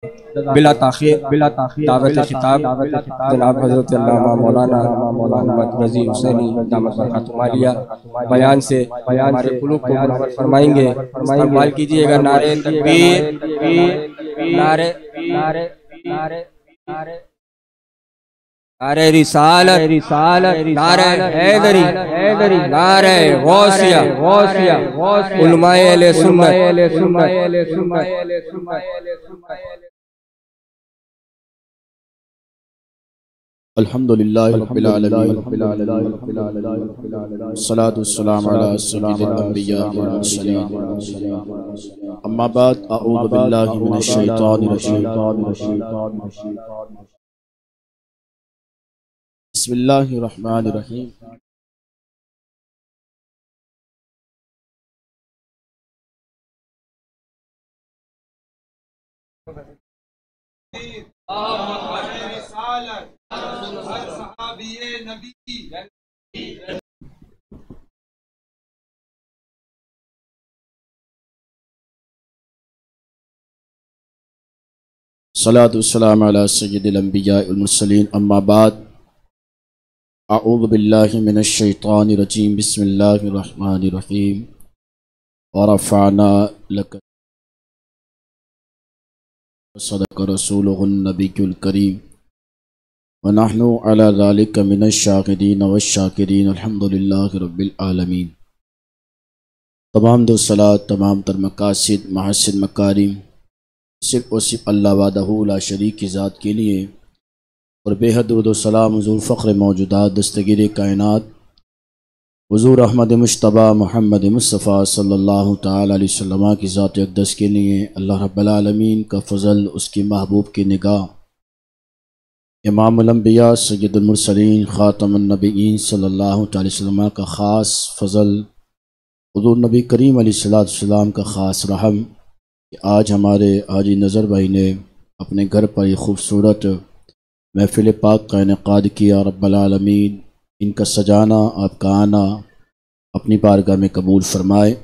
بلا تاخیر دعوت خطاب جناب حضرت علامہ مولانا محمد رضی حسینی دامت برکاتہم عالیہ بیان سے ہمارے قلوب کو منور فرمائیں گے۔ استقبال کیجئے گا نعرہ تکبیر، نعرہ رسالت، نعرہ حیدری، نعرہ غوثیہ، علماء اہل سنت۔ الحمدللہ رب العالمین، الصلاة والسلام علی سید الانبیاء والمرسلین، اما بعد، اعوذ باللہ من الشیطان الرجیم، بسم اللہ الرحمن الرحیم۔ صلاۃ والسلام علی سید الانبیاء والمرسلین، اما بعد، اعوذ باللہ من الشیطان الرجیم، بسم اللہ الرحمن الرحیم۔ ورفعنا لک صدق رسولہ النبی الکریم ونحن علی ذلک من الشاہدین والشاکرین، الحمدللہ رب العالمین۔ تمام دو صلاۃ، تمام تر مقاصد، محاسن، مکارم صرف اور صرف اللہ وحدہ لا شریک کی ذات کے لیے، اور بے حد درود و سلام حضور فخر موجودات، دستگیر کائنات، حضور احمد مجتبی محمد مصطفیٰ صلی اللہ تعالی علیہ وسلم کی ذات اقدس کے لیے اللہ رب العالمین کا فضل، اس کی محبوب کی نگاہ، امام الانبیاء سید المرسلین خاتم النبیین صلی اللہ تعالی علیہ وسلم کا خاص فضل، حضور نبی کریم علیہ السلام کا خاص رحم کہ آج ہمارے حاجی نظر بھائی نے اپنے گھر پر یہ خوبصورت محفل پاک کا انعقاد کیا۔ رب العالمین ان کا سجانا، آپ کا آنا اپنی بارگاہ میں قبول فرمائے۔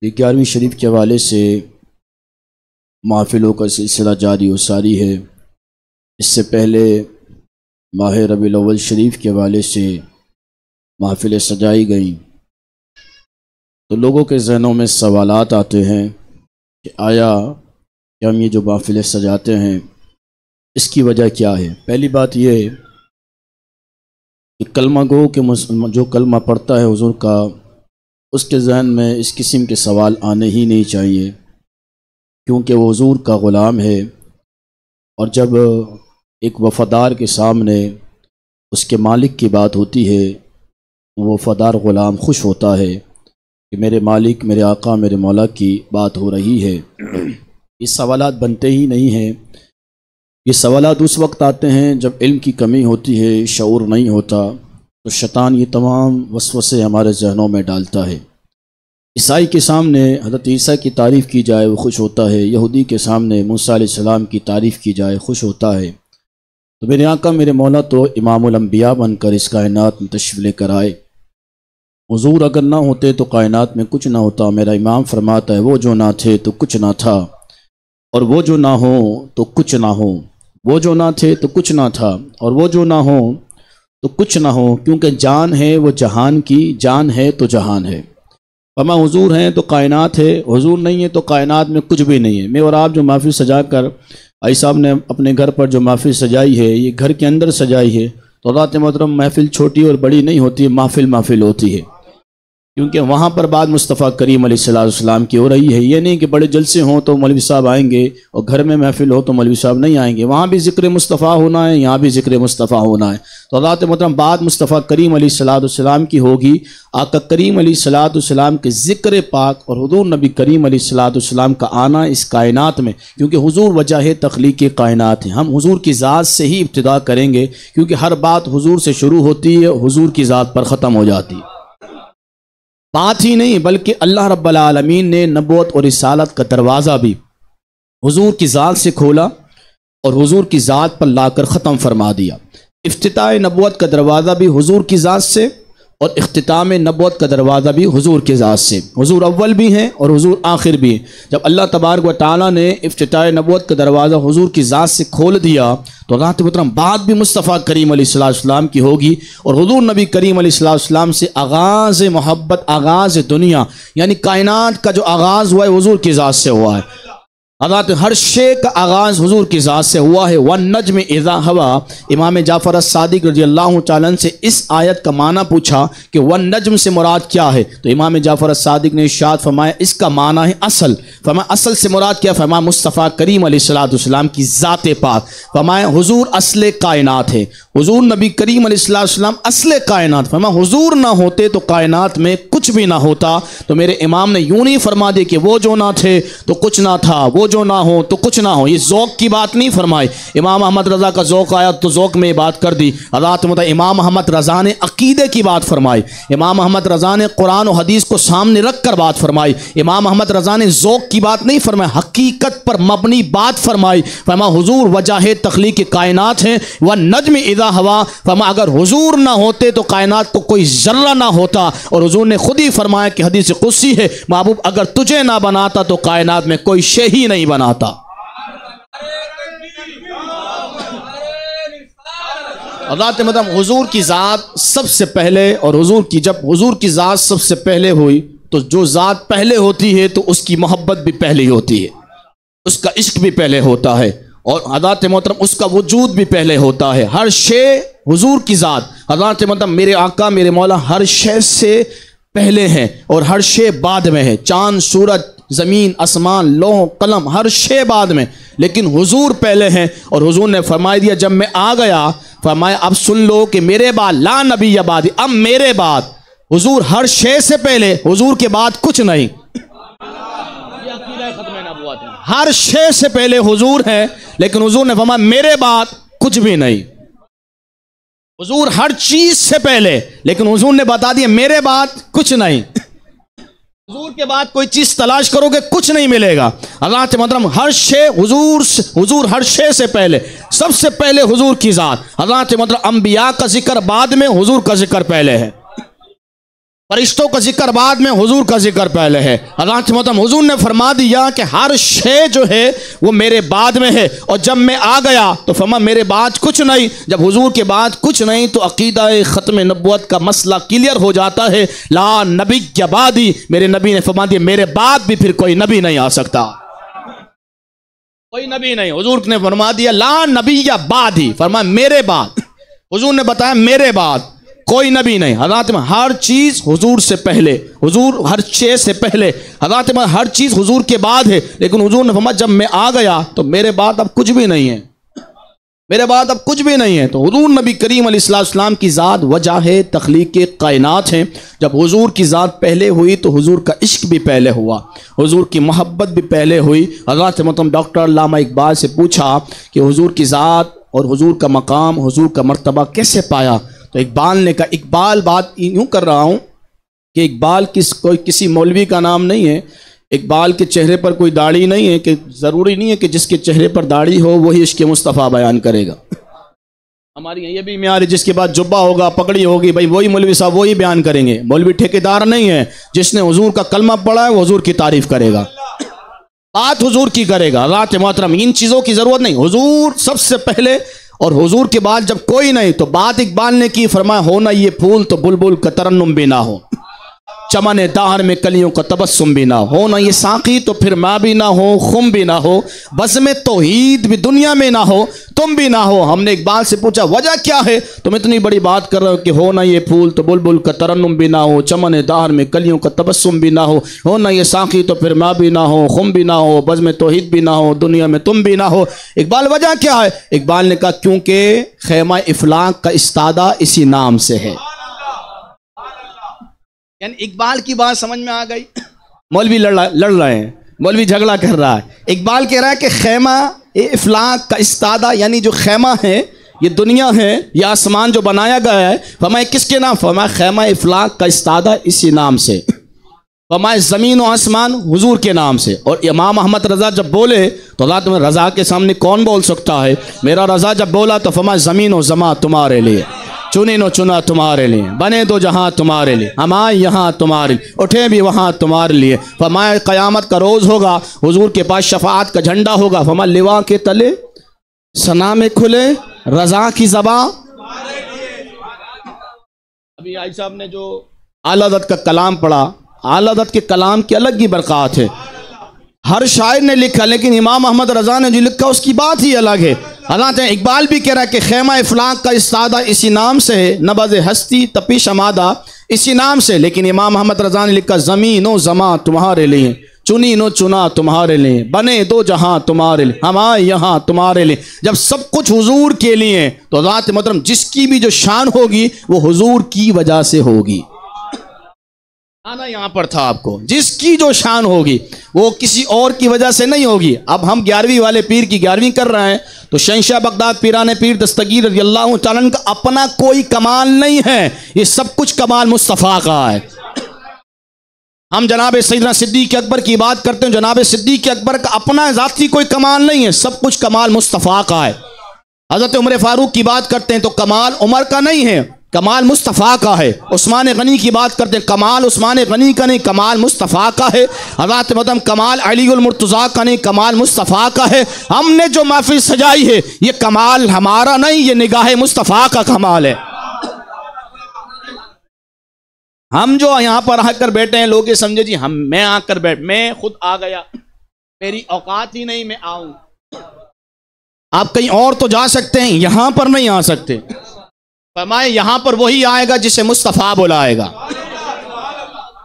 11ویں شریف کے حوالے سے محفلوں کا سلسلہ جاری و ساری ہے۔ اس سے پہلے ماہ ربیع الاول شریف کے حوالے سے محفلیں سجائی گئیں، تو لوگوں کے ذہنوں میں سوالات آتے ہیں کہ آیا کہ ہم یہ جو محفلیں سجاتے ہیں اس کی وجہ کیا ہے؟ پہلی بات یہ ہے کہ کلمہ گو کہ جو کلمہ پڑھتا ہے حضور کا، اس کے ذہن میں اس قسم کے سوال آنے ہی نہیں چاہیے، کیونکہ وہ حضور کا غلام ہے، اور جب ایک وفادار کے سامنے اس کے مالک کی بات ہوتی ہے، وہ وفادار غلام خوش ہوتا ہے کہ میرے مالک، میرے آقا، میرے مولا کی بات ہو رہی ہے۔ یہ سوالات بنتے ہی نہیں ہیں۔ یہ سوالات اس وقت آتے ہیں جب علم کی کمی ہوتی ہے، شعور نہیں ہوتا، تو شیطان یہ تمام وسوسے ہمارے ذہنوں میں ڈالتا ہے۔ عیسائی کے سامنے حضرت عیسیٰ کی تعریف کی جائے وہ خوش ہوتا ہے، یہودی کے سامنے موسیٰ علیہ السلام کی تعریف کی جائے خوش ہوتا ہے۔ تو میرے آقا، میرے مولا تو امام الانبیاء بن کر اس کائنات میں تشریف لے کر آئے۔ حضور اگر نہ ہوتے تو کائنات میں کچھ نہ ہوتا۔ میرا امام فرماتا ہے وہ جو نہ تھے تو کچھ نہ تھا، اور وہ جو نہ ہو تو کچھ نہ ہو۔ وہ جو نہ تھے تو کچھ نہ تھا، اور وہ جو نہ ہو تو کچھ نہ ہو، کیونکہ جان ہے وہ جہان کی، جان ہے تو جہان ہے۔ اما حضور ہیں تو کائنات ہے، حضور نہیں ہے تو کائنات میں کچھ بھی نہیں ہے۔ میں اور آپ جو محفل سجا کر آئی صاحب نے اپنے گھر پر جو محفل سجائی ہے، یہ گھر کے اندر سجائی ہے، تو حضرات محترم محفل چھوٹی اور بڑی نہیں ہوتی، محفل ہوتی ہے، کیونکہ وہاں پر بعد مصطفیٰ کریم علیہ السلام کی ہو رہی ہے۔ یہ نہیں کہ بڑے جلسے ہوں تو مولوی صاحب آئیں گے، اور گھر میں محفل ہو تو مولوی صاحب نہیں آئیں گے۔ وہاں بھی ذکر مصطفیٰ ہونا ہے، یہاں بھی ذکر مصطفیٰ ہونا ہے۔ تو حضرات محترم بعد مصطفیٰ کریم علیہ السلام کی ہوگی، آقا کریم علیہ السلام کے ذکر پاک اور حضور نبی کریم علیہ السلام کا آنا اس کائنات میں، کیونکہ حضور وجہ تخلیق کائنات ہے۔ ہم حضور کی ذات سے ہی ابتدا کریں گے، کیونکہ ہر بات حضور سے شروع ہوتی ہے، حضور کی ذات پر ختم ہو جاتی ہے۔ بات ہی نہیں بلکہ اللہ رب العالمین نے نبوت اور رسالت کا دروازہ بھی حضور کی ذات سے کھولا اور حضور کی ذات پر لا کر ختم فرما دیا۔ افتتاح نبوت کا دروازہ بھی حضور کی ذات سے اور اختتام نبوت کا دروازہ بھی حضور کی ذات سے. حضور اول بھی ہیں اور حضور آخر بھی ہیں. جب اللہ تبارک و تعالیٰ نے افتتاح نبوت کا دروازہ حضور کی ذات سے کھول دیا تو رات محترم بات بھی مصطفیٰ کریم علیہ السلام کی ہوگی. اور حضور نبی کریم علیہ السلام سے آغاز محبت، آغاز دنیا یعنی کائنات کا جو آغاز ہوا ہے حضور کی ذات سے ہوا ہے. حضرات ہر شے کا آغاز حضور کی ذات سے ہوا ہے. وَالنَّجْمِ إِذَا هَوَىٰ. امام جعفر الصادق رضی اللہ تعالیٰ عنہ سے اس آیت کا معنی پوچھا کہ وَالنَّجْمِ سے مراد کیا ہے، تو امام جعفر الصادق نے ارشاد فرمایا اس کا معنی ہے اصل. فرمایا اصل سے مراد کیا؟ فرمایا مصطفیٰ کریم علیہ السلام کی ذات پاک. فرمایا حضور اصل کائنات ہے، حضور نبی کریم علیہ السلام اصل کائنات. فرمایا حضور نہ ہوتے تو کائنات میں کچھ بھی نہ ہوتا. تو میرے امام نے یوں نہیں فرما دیا کہ وہ جو نہ تھے تو کچھ نہ تھا، وہ جو نہ ہو تو کچھ نہ ہو. یہ ذوق کی بات نہیں فرمائی. امام احمد رضا کا ذوق آیا تو ذوق میں بات کر دی. حضرات امام احمد رضا نے عقیدے کی بات فرمائی. امام احمد رضا نے قرآن و حدیث کو سامنے رکھ کر بات فرمائی. امام احمد رضا نے ذوق کی بات نہیں فرمائی، حقیقت پر مبنی بات فرمائی. فرمایا حضور وجہ تخلیق کائنات ہیں. والنجم اذا ہوا. فرمایا اگر حضور نہ ہوتے تو کائنات کو کوئی ذرہ نہ ہوتا. اور حضور نے خود ہی فرمایا کہ حدیث قدسی ہے، محبوب اگر تجھے نہ بناتا تو کائنات میں کوئی شے ہی نہیں بناتا. حضرات مطلب حضور کی ذات سب سے پہلے، اور جب حضور کی ذات سب سے پہلے ہوئی تو جو ذات پہلے ہوتی ہے تو اس کی محبت بھی پہلے ہوتی ہے، اس کا عشق بھی پہلے ہوتا ہے، اور حضرات محترم اس کا وجود بھی پہلے ہوتا ہے. ہر شے حضور کی ذات حضرات مطلب میرے آقا میرے مولا ہر شے سے پہلے ہیں اور ہر شے بعد میں ہے. چاند، سورج، زمین، آسمان، لوح، قلم، ہر شے بعد میں، لیکن حضور پہلے ہیں. اور حضور نے فرمایا دیا جب میں آ گیا، فرمایا اب سن لو کہ میرے بعد لا نبی بعدی، اب میرے بعد حضور ہر شے سے پہلے، حضور کے بعد کچھ نہیں. ہر شے سے پہلے حضور ہے، لیکن حضور نے فرمایا میرے بعد کچھ بھی نہیں. حضور ہر چیز سے پہلے، لیکن حضور نے بتا دیا میرے بعد کچھ نہیں. حضور کے بعد کوئی چیز تلاش کرو گے کچھ نہیں ملے گا. اللہ کے محترم ہر شے حضور ہر شے سے پہلے، سب سے پہلے حضور کی ذات. اللہ کے محترم انبیاء کا ذکر بعد میں، حضور کا ذکر پہلے ہے. فرشتوں کا ذکر بعد میں، حضور کا ذکر پہلے ہے. اللہ کے محترم حضور نے فرما دیا کہ ہر شے جو ہے وہ میرے بعد میں ہے. اور جب میں آ گیا تو فرمایا میرے بعد کچھ نہیں. جب حضور کے بعد کچھ نہیں تو عقیدہ ختم نبوت کا مسئلہ کلیئر ہو جاتا ہے. لا نبی بعدی، میرے نبی نے فرما دیا میرے بعد بھی پھر کوئی نبی نہیں آ سکتا، کوئی نبی نہیں. حضور نے فرما دیا لا نبی بعدی، فرمایا میرے بعد. حضور نے بتایا میرے بعد کوئی نبی نہیں. حضرات میں ہر چیز حضور سے پہلے، حضور ہر شے سے پہلے. حضرات میں ہر چیز حضور کے بعد ہے، لیکن حضور نے فرمایا جب میں آ گیا تو میرے بعد اب کچھ بھی نہیں ہے، میرے بعد اب کچھ بھی نہیں ہے. تو حضور نبی کریم علیہ السلام کی ذات وجہ ہے تخلیق کائنات ہیں. جب حضور کی ذات پہلے ہوئی تو حضور کا عشق بھی پہلے ہوا، حضور کی محبت بھی پہلے ہوئی. حضرات مطلب ڈاکٹر علامہ اقبال سے پوچھا کہ حضور کی ذات اور حضور کا مقام، حضور کا مرتبہ کیسے پایا؟ تو اقبال نے کہا، اقبال بات یوں کر رہا ہوں کہ اقبال کوئی کسی مولوی کا نام نہیں ہے. اقبال کے چہرے پر کوئی داڑھی نہیں ہے، کہ ضروری نہیں ہے کہ جس کے چہرے پر داڑھی ہو وہی عشق مصطفیٰ بیان کرے گا. ہماری یہ بھی معیار ہے، جس کے بعد جبہ ہوگا، پگڑی ہوگی، بھائی وہی مولوی صاحب وہی بیان کریں گے. مولوی ٹھیکیدار نہیں ہے. جس نے حضور کا کلمہ پڑھا ہے وہ حضور کی تعریف کرے گا، بات حضور کی کرے گا. رات محترم ان چیزوں کی ضرورت نہیں، حضور سب سے پہلے اور حضور کے بعد جب کوئی نہیں. تو بات اقبال نے کی، فرمایا ہونا یہ پھول تو بلبل کا ترنم بھی نہ ہو، چمن دہر میں کلیوں کا تبسم بھی نہ ہو، نہ یہ ساقی تو پھر ماں بھی نہ ہو، خم بھی نہ ہو، بزم توحید بھی دنیا میں نہ ہو، تم بھی نہ ہو. ہم نے اقبال سے پوچھا وجہ کیا ہے؟ تم اتنی بڑی بات کر رہے ہو کہ ہونا یہ پھول تو بلبل کا ترنم بھی نہ ہو، چمن دہر میں کلیوں کا تبسم بھی نہ ہو، ہونا یہ ساقی تو پھر ماں بھی نہ ہو، خم بھی نہ ہو، بزم توحید بھی نہ ہو، دنیا میں تم بھی نہ ہو. اقبال وجہ کیا ہے؟ اقبال نے کہا کیونکہ خیمہ افلاک کا استادہ اسی نام سے ہے. یعنی اقبال کی بات سمجھ میں آ گئی. مولوی لڑ رہے ہیں، مولوی جھگڑا کر رہا ہے. اقبال کہہ رہا ہے کہ خیمہ افلاک کا استادہ، یعنی جو خیمہ ہے، یہ دنیا ہے، یہ آسمان جو بنایا گیا ہے، فرمایا کس کے نام؟ فرمایا خیمہ افلاک کا استادہ اسی نام سے. فرمایا زمین و آسمان حضور کے نام سے. اور امام احمد رضا جب بولے تو رات میں رضا کے سامنے کون بول سکتا ہے؟ میرا رضا جب بولا تو فرمایا زمین و زمان تمہارے لیے، چنی نو چنا تمہارے لیے، بنے دو جہاں تمہارے لیے، ہم آئے یہاں تمہارے لیے، اٹھے بھی وہاں تمہارے لیے۔ فرمایا قیامت کا روز ہوگا، حضور کے پاس شفاعت کا جھنڈا ہوگا، فرمایا لوا کے تلے ثنا میں کھلے رضا کی زباں۔ ابھی آئی صاحب نے جو اعلیٰ حضرت کا کلام پڑھا، اعلیٰ حضرت کے کلام کی الگ ہی برکات ہے، ہر شاعر نے لکھا، لیکن امام احمد رضا نے جو لکھا اس کی بات ہی الگ ہے۔ حضرت اقبال بھی کہہ رہا ہے کہ خیمہ افلاک کا استادہ اسی نام سے ہے، نبض ہستی تپش امادہ اسی نام سے، لیکن امام احمد رضا نے لکھا زمین و زماں تمہارے لیے، چنی نو چنا تمہارے لیے، بنے دو جہاں تمہارے لیے، ہم آئے یہاں تمہارے لیے۔ جب سب کچھ حضور کے لیے تو ذات محترم جس کی بھی جو شان ہوگی وہ حضور کی وجہ سے ہوگی۔ آنا یہاں پر تھا آپ کو، جس کی جو شان ہوگی وہ کسی اور کی وجہ سے نہیں ہوگی۔ اب ہم 11ویں والے پیر کی 11ویں کر رہے ہیں تو شہنشاہ بغداد پیران پیر دستگیر رضی اللہ تعالیٰ عنہ کا اپنا کوئی کمال نہیں ہے، یہ سب کچھ کمال مصطفیٰ کا ہے۔ ہم جناب سیدنا صدیق اکبر کی بات کرتے ہیں، جناب صدیق اکبر کا اپنا ذاتی کوئی کمال نہیں ہے، سب کچھ کمال مصطفیٰ کا ہے۔ حضرت عمر فاروق کی بات کرتے ہیں تو کمال عمر کا نہیں ہے، کمال مصطفیٰ کا ہے۔ عثمان غنی کی بات کرتے ہیں، کمال عثمان غنی کا نہیں، کمال مصطفیٰ کا ہے۔ حضرت مدام کمال علی المرتضیٰ کا نہیں، کمال مصطفیٰ کا ہے۔ ہم نے جو محفل سجائی ہے یہ کمال ہمارا نہیں، یہ نگاہ مصطفیٰ کا کمال ہے۔ ہم جو یہاں پر آ کر بیٹھے ہیں لوگ یہ سمجھے جی میں آ کر میں خود آ گیا، میری اوقات ہی نہیں میں آؤں۔ آپ کہیں اور تو جا سکتے ہیں، یہاں پر نہیں آ سکتے۔ فرمائے یہاں پر وہی آئے گا جسے مصطفیٰ بلائے گا،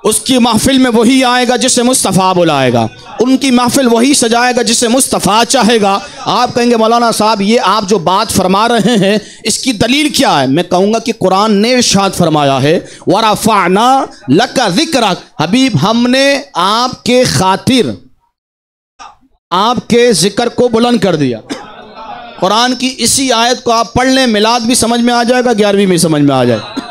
اس کی محفل میں وہی آئے گا جسے مصطفیٰ بلائے گا، ان کی محفل وہی سجائے گا جسے مصطفیٰ چاہے گا۔ آپ کہیں گے مولانا صاحب یہ آپ جو بات فرما رہے ہیں اس کی دلیل کیا ہے؟ میں کہوں گا کہ قرآن نے ارشاد فرمایا ہے وَرَفَعْنَا لَكَ ذِكْرَكَ، حبیب ہم نے آپ کے خاطر آپ کے ذکر کو بلند کر دیا۔ قرآن کی اسی آیت کو آپ پڑھ لیں، میلاد بھی سمجھ میں آ جائے گا، 11ویں میں سمجھ میں آ جائے گا،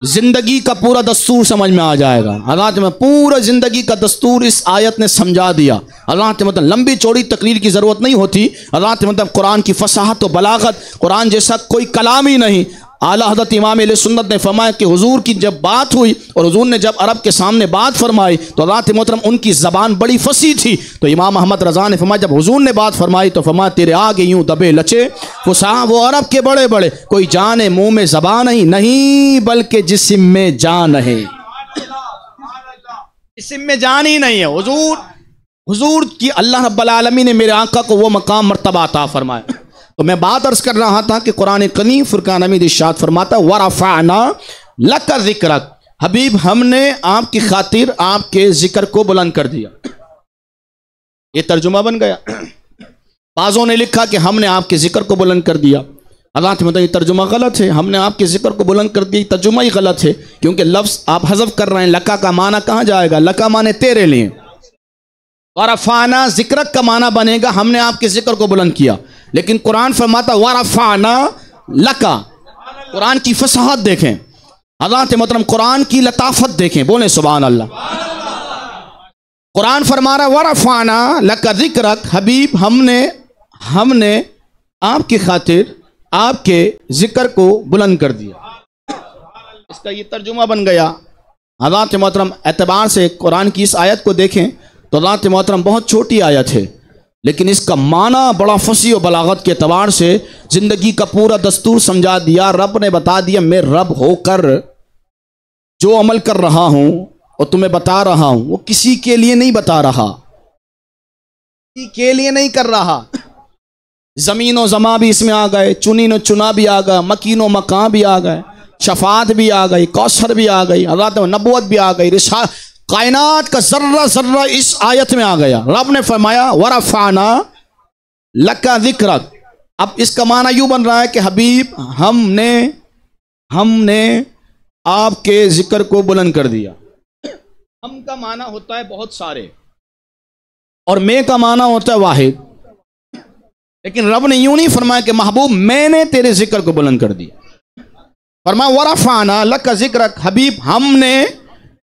زندگی کا پورا دستور سمجھ میں آ جائے گا۔ حضرت میں پورا زندگی کا دستور اس آیت نے سمجھا دیا۔ حضرت مطلب لمبی چوڑی تقریر کی ضرورت نہیں ہوتی، حضرت مطلب قرآن کی فصاحت و بلاغت، قرآن جیسا کوئی کلام ہی نہیں۔ اعلیٰ حضرت امام اہل سنت نے فرمایا کہ حضور کی جب بات ہوئی اور حضور نے جب عرب کے سامنے بات فرمائی تو حضرت محترم ان کی زبان بڑی فصیح تھی، تو امام احمد رضا نے فرمایا جب حضور نے بات فرمائی تو فرمایا تیرے آگے یوں دبے لچے فصاح وہ عرب کے بڑے بڑے، کوئی جان منہ میں زبان نہیں بلکہ جسم میں جان ہے، جسم میں جان ہی نہیں ہے۔ حضور کی اللہ رب العالمین نے میرے آقا کو وہ مقام مرتبہ عطا فرمایا۔ تو میں بات عرض کر رہا تھا کہ قرآن کریم فرقان حمید ارشاد فرماتا وَرَفَعْنَا لَكَ ذِكْرَكَ، حبیب ہم نے آپ کی خاطر آپ کے ذکر کو بلند کر دیا۔ یہ ترجمہ بن گیا۔ بعضوں نے لکھا کہ ہم نے آپ کے ذکر کو بلند کر دیا، اللہ تعالیٰ یہ ترجمہ غلط ہے، ہم نے آپ کے ذکر کو بلند کر دیا، ترجمہ ہی غلط ہے، کیونکہ لفظ آپ حذف کر رہے ہیں۔ لکا کا معنی کہاں جائے گا؟ لکا معنی تیرے لیے، ورفعنا ذکرک کا معنی بنے گا ہم نے آپ کے ذکر کو بلند کیا، لیکن قرآن فرماتا ورفعنا لکا۔ قرآن کی فصاحت دیکھیں، حضرات محترم قرآن کی لطافت دیکھیں، بولیں سبحان اللہ۔ قرآن فرما رہا ورفعنا لک ذکرک، حبیب ہم نے آپ کی خاطر آپ کے ذکر کو بلند کر دیا۔ اس کا یہ ترجمہ بن گیا۔ حضرات محترم اعتبار سے قرآن کی اس آیت کو دیکھیں تو حضرات محترم بہت چھوٹی آیت ہے، لیکن اس کا معنی بڑا فصیح و بلاغت کے اعتبار سے زندگی کا پورا دستور سمجھا دیا۔ رب نے بتا دیا میں رب ہو کر جو عمل کر رہا ہوں اور تمہیں بتا رہا ہوں وہ کسی کے لیے نہیں بتا رہا، کسی کے لیے نہیں کر رہا۔ زمین و زماں بھی اس میں آ گئے، چنین و چنا بھی آ گیا، مکین و مکان بھی آ گئے، شفاعت بھی آ گئی، کوثر بھی آ گئی، حضرت نبوت بھی آ گئی، کائنات کا ذرہ ذرہ اس آیت میں آ گیا۔ رب نے فرمایا ورفعنا لک ذکرک۔ اب اس کا معنی یوں بن رہا ہے کہ حبیب ہم نے آپ کے ذکر کو بلند کر دیا۔ ہم کا معنی ہوتا ہے بہت سارے اور میں کا معنی ہوتا ہے واحد، لیکن رب نے یوں نہیں فرمایا کہ محبوب میں نے تیرے ذکر کو بلند کر دیا۔ فرمایا ورفعنا لک ذکرک، حبیب ہم نے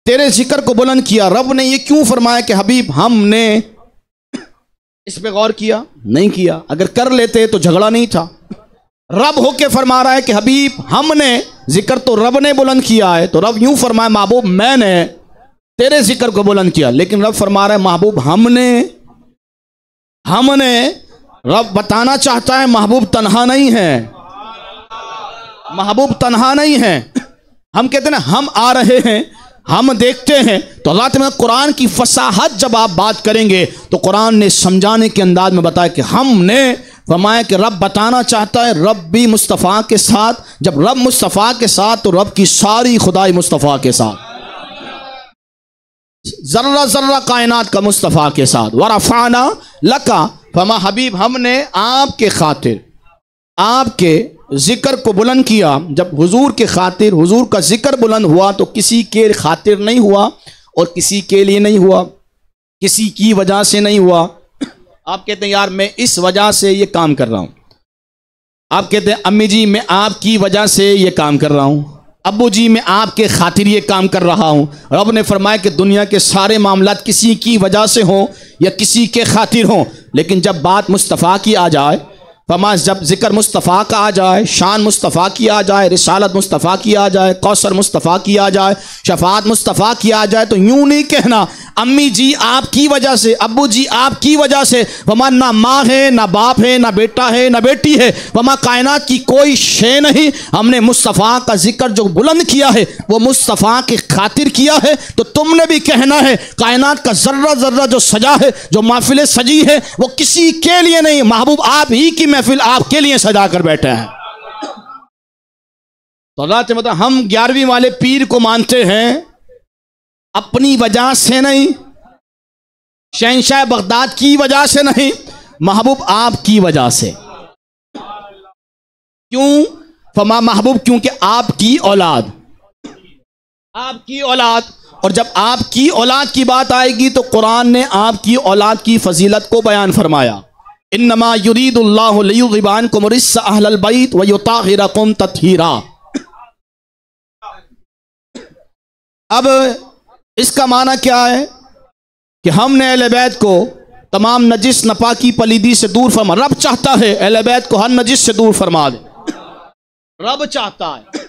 تیرے ذکر کو بلند کیا۔ رب نے یہ کیوں فرمایا کہ حبیب ہم نے؟ اس پہ غور کیا نہیں کیا، اگر کر لیتے تو جھگڑا نہیں تھا، رب ہو کے فرما رہا ہے کہ حبیب ہم نے ذکر تو رب نے بلند کیا ہے، تو رب یوں فرمائے محبوب میں نے تیرے ذکر کو بلند کیا، لیکن رب فرما رہا ہے محبوب ہم نے رب بتانا چاہتا ہے محبوب تنہا نہیں ہے، محبوب تنہا نہیں ہے۔ ہم کہتے ہیں ہم آ رہے ہیں، ہم دیکھتے ہیں، تو اللہ تعالیٰ قرآن کی فصاحت جب آپ بات کریں گے تو قرآن نے سمجھانے کے انداز میں بتایا کہ ہم نے فرمایا کہ رب بتانا چاہتا ہے رب بھی مصطفیٰ کے ساتھ، جب رب مصطفیٰ کے ساتھ تو رب کی ساری خدائی مصطفیٰ کے ساتھ، ذرہ ذرہ کائنات کا مصطفیٰ کے ساتھ۔ ورفعنا لکا، فرما حبیب ہم نے آپ کے خاطر آپ کے ذکر کو بلند کیا۔ جب حضور کے خاطر حضور کا ذکر بلند ہوا تو کسی کے خاطر نہیں ہوا اور کسی کے لیے نہیں ہوا، کسی کی وجہ سے نہیں ہوا۔ آپ کہتے ہیں یار میں اس وجہ سے یہ کام کر رہا ہوں، آپ کہتے ہیں امی جی میں آپ کی وجہ سے یہ کام کر رہا ہوں، ابو جی میں آپ کے خاطر یہ کام کر رہا ہوں۔ رب نے فرمایا کہ دنیا کے سارے معاملات کسی کی وجہ سے ہوں یا کسی کے خاطر ہوں، لیکن جب بات مصطفیٰ کی آ جائے، فرمایا جب ذکر مصطفیٰ کا آ جائے، شان مصطفیٰ کی آ جائے، رسالت مصطفیٰ کی آ جائے، کوثر مصطفیٰ کی آ جائے، شفاعت مصطفیٰ کی آ جائے، تو یوں نہیں کہنا امی جی آپ کی وجہ سے، ابو جی آپ کی وجہ سے۔ فرمایا نہ ماں ہے، نہ باپ ہے، نہ بیٹا ہے، نہ بیٹی ہے، فرمایا کائنات کی کوئی شے نہیں، ہم نے مصطفیٰ کا ذکر جو بلند کیا ہے وہ مصطفیٰ کی خاطر کیا ہے۔ تو تم نے بھی کہنا ہے کائنات کا ذرہ ذرہ جو سجا ہے، جو محفل سجی ہے، وہ کسی کے لیے نہیں، محبوب آپ ہی کی محفل آپ کے لیے سجا کر بیٹھے ہیں۔ تو اللہ تعالیٰ مطلب ہم 11ویں والے پیر کو مانتے ہیں اپنی وجہ سے نہیں، شہنشاہ بغداد کی وجہ سے نہیں، محبوب آپ کی وجہ سے۔ کیوں؟ فرما محبوب کیونکہ آپ کی اولاد، آپ کی اولاد، اور جب آپ کی اولاد کی بات آئے گی تو قرآن نے آپ کی اولاد کی فضیلت کو بیان فرمایا۔ انما یرید اللہ لیذھب عنکم الرجس اہل البیت ویطہرکم تطہیرا۔ اب اس کا معنی کیا ہے کہ ہم نے اہل بیت کو تمام نجس نپاکی پلیدی سے دور فرما، رب چاہتا ہے اہل بیت کو ہر نجس سے دور فرما دے، رب چاہتا ہے،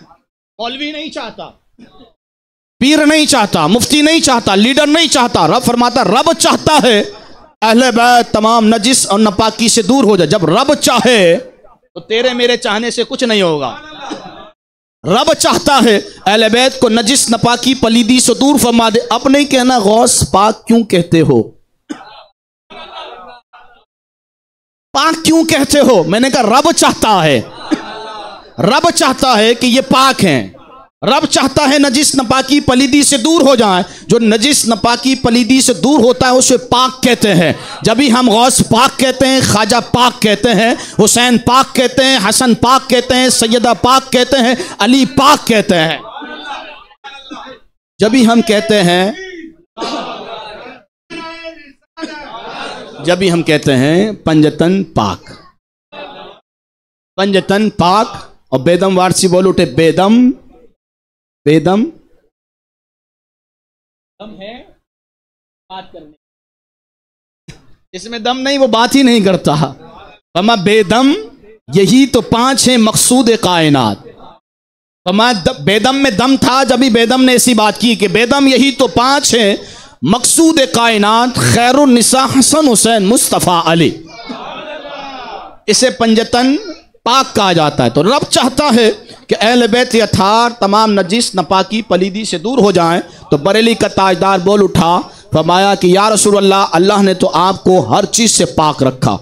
مولوی نہیں چاہتا، پیر نہیں چاہتا، مفتی نہیں چاہتا، لیڈر نہیں چاہتا، رب فرماتا رب چاہتا ہے اہل بیت تمام نجس اور نپاکی سے دور ہو جائے۔ جب رب چاہے تو تیرے میرے چاہنے سے کچھ نہیں ہوگا، رب چاہتا ہے اہل بیت کو نجس نپاکی پلیدی سے دور فرما دے۔ اب نہیں کہنا غوث پاک کیوں کہتے ہو، پاک کیوں کہتے ہو، میں نے کہا رب چاہتا ہے، رب چاہتا ہے کہ یہ پاک ہیں، رب چاہتا ہے نجس نپاکی پلیدی سے دور ہو جائیں۔ جو نجس نپاکی پلیدی سے دور ہوتا ہے اسے پاک کہتے ہیں۔ جب ہی ہم غوث پاک کہتے ہیں، خواجہ پاک کہتے ہیں، حسین پاک کہتے ہیں، حسن پاک کہتے ہیں، سیدہ پاک کہتے ہیں، علی پاک کہتے ہیں۔ جب ہی ہم کہتے ہیں، جب ہی ہم کہتے ہیں پنجتن پاک، پنجتن پاک، اور بیدم وارسی بول اٹھے بیدم، بیدم دم ہے بات کرنے، اس میں دم نہیں، وہ بات ہی نہیں کرتا۔ فرما بے دم یہی تو 5 ہیں مقصود کائنات۔ فرما بے دم میں دم تھا، جب ہی بے دم نے ایسی بات کی کہ بے دم یہی تو 5 ہیں مقصود کائنات، خیر النساء حسن حسین مصطفیٰ علی، اسے پنجتن پاک کہا جاتا ہے۔ تو رب چاہتا ہے کہ اہل بیت اطہار تمام نجس نپاکی پلیدی سے دور ہو جائیں۔ تو بریلی کا تاجدار بول اٹھا، فرمایا کہ یا رسول اللہ، اللہ نے تو آپ کو ہر چیز سے پاک رکھا،